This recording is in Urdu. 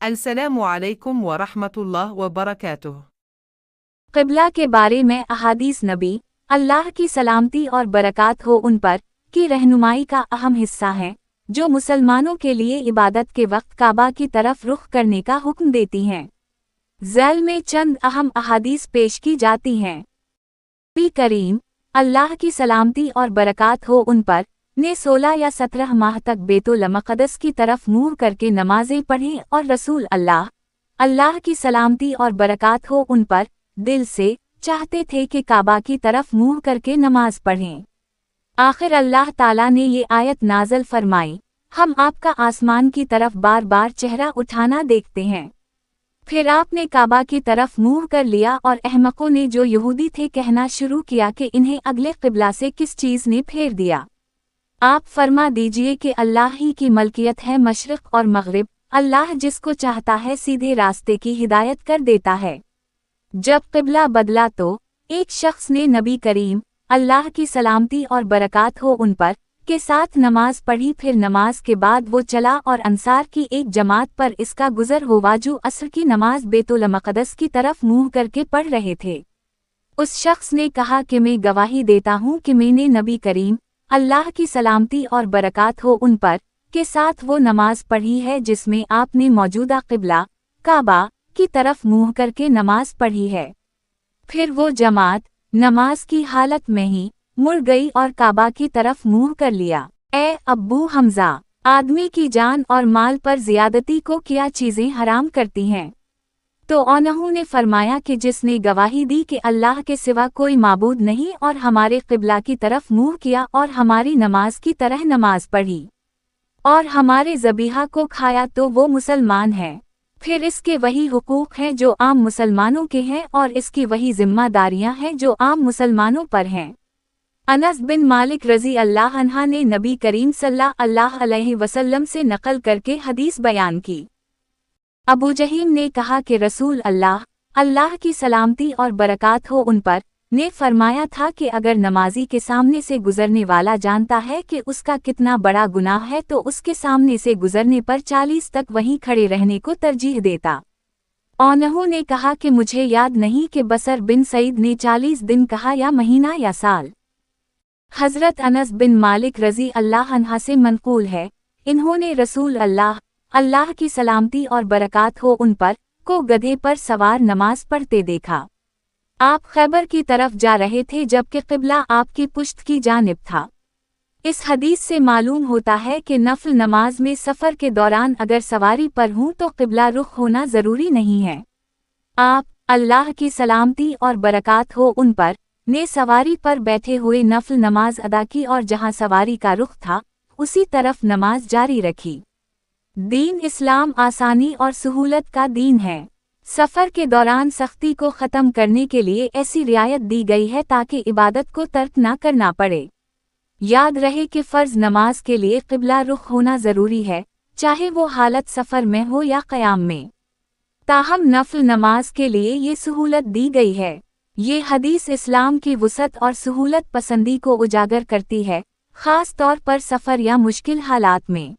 السلام علیکم ورحمۃ اللہ وبرکاتہ۔ قبلہ کے بارے میں احادیث نبی اللہ کی سلامتی اور برکات ہو ان پر کی رہنمائی کا اہم حصہ ہیں، جو مسلمانوں کے لیے عبادت کے وقت کعبہ کی طرف رخ کرنے کا حکم دیتی ہیں۔ ذیل میں چند اہم احادیث پیش کی جاتی ہیں۔ نبی کریم اللہ کی سلامتی اور برکات ہو ان پر نے 16 یا 17 ماہ تک بیت المقدس کی طرف منہ کر کے نمازیں پڑھیں، اور رسول اللہ کی سلامتی اور برکات ہو ان پر دل سے چاہتے تھے کہ کعبہ کی طرف منہ کر کے نماز پڑھیں۔ آخر اللہ تعالیٰ نے یہ آیت نازل فرمائی، ہم آپ کا آسمان کی طرف بار بار چہرہ اٹھانا دیکھتے ہیں۔ پھر آپ نے کعبہ کی طرف منہ کر لیا، اور احمقوں نے جو یہودی تھے کہنا شروع کیا کہ انہیں اگلے قبلہ سے کس چیز نے پھیر دیا۔ آپ فرما دیجئے کہ اللہ ہی کی ملکیت ہے مشرق اور مغرب، اللہ جس کو چاہتا ہے سیدھے راستے کی ہدایت کر دیتا ہے۔ جب قبلہ بدلا تو ایک شخص نے نبی کریم اللہ کی سلامتی اور برکات ہو ان پر کے ساتھ نماز پڑھی، پھر نماز کے بعد وہ چلا اور انصار کی ایک جماعت پر اس کا گزر ہوا جو عصر کی نماز بیت المقدس کی طرف منہ کر کے پڑھ رہے تھے۔ اس شخص نے کہا کہ میں گواہی دیتا ہوں کہ میں نے نبی کریم اللہ کی سلامتی اور برکات ہو ان پر کے ساتھ وہ نماز پڑھی ہے جس میں آپ نے موجودہ قبلہ کعبہ کی طرف منہ کر کے نماز پڑھی ہے۔ پھر وہ جماعت نماز کی حالت میں ہی مڑ گئی اور کعبہ کی طرف منہ کر لیا۔ اے ابو حمزہ، آدمی کی جان اور مال پر زیادتی کو کیا چیزیں حرام کرتی ہیں؟ تو انہوں نے فرمایا کہ جس نے گواہی دی کہ اللہ کے سوا کوئی معبود نہیں، اور ہمارے قبلہ کی طرف منہ کیا، اور ہماری نماز کی طرح نماز پڑھی، اور ہمارے ذبیحہ کو کھایا، تو وہ مسلمان ہے۔ پھر اس کے وہی حقوق ہیں جو عام مسلمانوں کے ہیں، اور اس کی وہی ذمہ داریاں ہیں جو عام مسلمانوں پر ہیں۔ انس بن مالک رضی اللہ عنہ نے نبی کریم صلی اللہ علیہ وسلم سے نقل کر کے حدیث بیان کی۔ ابو جہیم نے کہا کہ رسول اللہ کی سلامتی اور برکات ہو ان پر نے فرمایا تھا کہ اگر نمازی کے سامنے سے گزرنے والا جانتا ہے کہ اس کا کتنا بڑا گناہ ہے تو اس کے سامنے سے گزرنے پر 40 تک وہیں کھڑے رہنے کو ترجیح دیتا۔ انہوں نے کہا کہ مجھے یاد نہیں کہ بصر بن سعید نے 40 دن کہا یا مہینہ یا سال۔ حضرت انس بن مالک رضی اللہ عنہ سے منقول ہے، انہوں نے رسول اللہ کی سلامتی اور برکات ہو ان پر کو گدھے پر سوار نماز پڑھتے دیکھا۔ آپ خیبر کی طرف جا رہے تھے جبکہ قبلہ آپ کی پشت کی جانب تھا۔ اس حدیث سے معلوم ہوتا ہے کہ نفل نماز میں سفر کے دوران اگر سواری پر ہوں تو قبلہ رخ ہونا ضروری نہیں ہے۔ آپ اللہ کی سلامتی اور برکات ہو ان پر نے سواری پر بیٹھے ہوئے نفل نماز ادا کی، اور جہاں سواری کا رخ تھا اسی طرف نماز جاری رکھی۔ دین اسلام آسانی اور سہولت کا دین ہے۔ سفر کے دوران سختی کو ختم کرنے کے لیے ایسی رعایت دی گئی ہے تاکہ عبادت کو ترک نہ کرنا پڑے۔ یاد رہے کہ فرض نماز کے لیے قبلہ رخ ہونا ضروری ہے، چاہے وہ حالت سفر میں ہو یا قیام میں۔ تاہم نفل نماز کے لیے یہ سہولت دی گئی ہے۔ یہ حدیث اسلام کی وسعت اور سہولت پسندی کو اجاگر کرتی ہے، خاص طور پر سفر یا مشکل حالات میں۔